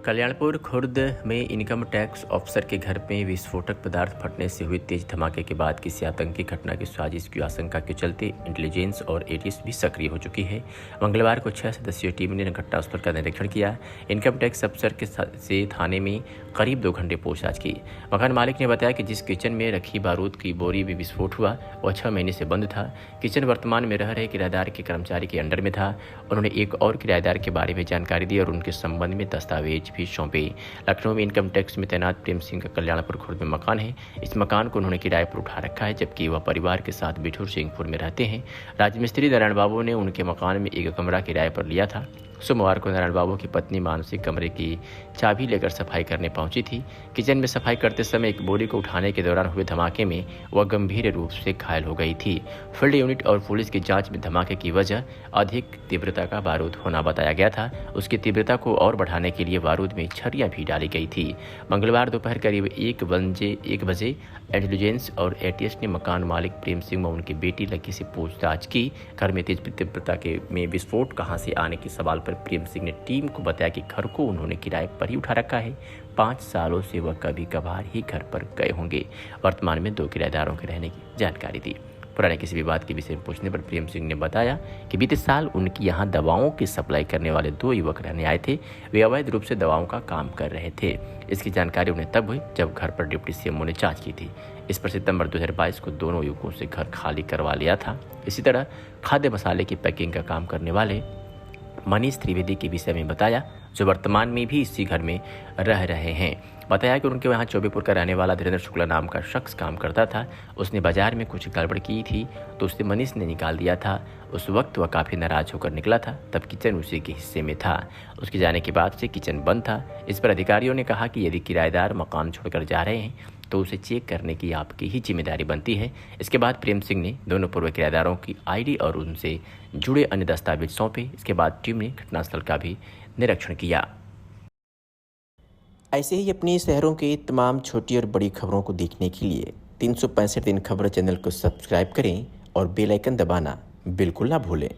कल्याणपुर खुर्द में income tax officer के घर में विस्फोटक पदार्थ फटने से हुई तेज धमाके के बाद किसी आतंकी घटना की साजिश की आशंका के चलते इंटेलिजेंस और एटीएस भी सक्रिय हो चुकी है। मंगलवार को 6 सदस्यीय टीम ने घटनास्थल का निरीक्षण किया। इनकम टैक्स अफसर से थाने में करीब 2 घंटे पूछताछ की। मकान मालिक ने बताया कि जिस किचन में रखी बारूद की बोरी में विस्फोट हुआ वह 6 महीने से बंद था। किचन वर्तमान में रह रहे किराएदार के कर्मचारी के अंडर में था। उन्होंने एक और किराएदार के बारे में जानकारी दी और उनके संबंध में दस्तावेज भी सौंपे। लखनऊ में इनकम टैक्स में तैनात प्रेम सिंह का कल्याणपुर खुर्द में मकान है। इस मकान को उन्होंने किराए पर उठा रखा है, जबकि वह परिवार के साथ बिठूर सिंहपुर में रहते हैं। राजमिस्त्री नारायण बाबू ने उनके मकान में एक कमरा किराए पर लिया था। सोमवार को नारायण बाबू की पत्नी मानसी कमरे की चाबी लेकर सफाई करने पहुंची थी। किचन में सफाई करते समय एक बोरी को उठाने के दौरान हुए धमाके में वह गंभीर रूप से घायल हो गई थी। फील्ड यूनिट और पुलिस की जांच में धमाके की वजह अधिक तीव्रता का बारूद होना बताया गया था। उसकी तीव्रता को और बढ़ाने के लिए बारूद में छरियां भी डाली गई थी। मंगलवार दोपहर करीब 1 बजे इंटेलिजेंस और एटीएस ने मकान मालिक प्रेम सिंह व उनकी बेटी लकी से पूछताछ की। घर में तेज तीव्रता में विस्फोट कहां से आने के सवाल पर प्रेम सिंह ने टीम को बताया कि घर को उन्होंने किराए पर ही उठा रखा है। 5 सालों से वह कभी कभार ही घर पर गए होंगे। वर्तमान में 2 किराएदारों के रहने की जानकारी दी। पुराने किसी विवाद के विषय में पूछने पर प्रेम सिंह ने बताया कि बीते साल उनके यहाँ दवाओं की सप्लाई करने वाले 2 युवक रहने आए थे। वे अवैध रूप से दवाओं का काम कर रहे थे। इसकी जानकारी उन्हें तब हुई जब घर पर डिप्टी सीएमओ ने जांच की थी। इस पर सितंबर 2022 को दोनों युवकों से घर खाली करवा लिया था। इसी तरह खाद्य मसाले की पैकिंग का काम करने वाले मनीष त्रिवेदी के विषय में बताया, जो वर्तमान में भी इसी घर में रह रहे हैं। बताया कि उनके वहाँ चौबेपुर का रहने वाला धीरेन्द्र शुक्ला नाम का शख्स काम करता था। उसने बाजार में कुछ गड़बड़ की थी तो उसे मनीष ने निकाल दिया था। उस वक्त वह काफ़ी नाराज होकर निकला था। तब किचन उसी के हिस्से में था। उसके जाने के बाद से किचन बंद था। इस पर अधिकारियों ने कहा कि यदि किराएदार मकान छोड़कर जा रहे हैं तो उसे चेक करने की आपकी ही जिम्मेदारी बनती है। इसके बाद प्रेम सिंह ने दोनों पूर्व किराएदारों की आईडी और उनसे जुड़े अन्य दस्तावेज सौंपे। इसके बाद टीम ने घटनास्थल का भी निरीक्षण किया। ऐसे ही अपने शहरों के तमाम छोटी और बड़ी खबरों को देखने के लिए 365 दिन खबर चैनल को सब्सक्राइब करें और बेल आइकन दबाना बिल्कुल ना भूलें।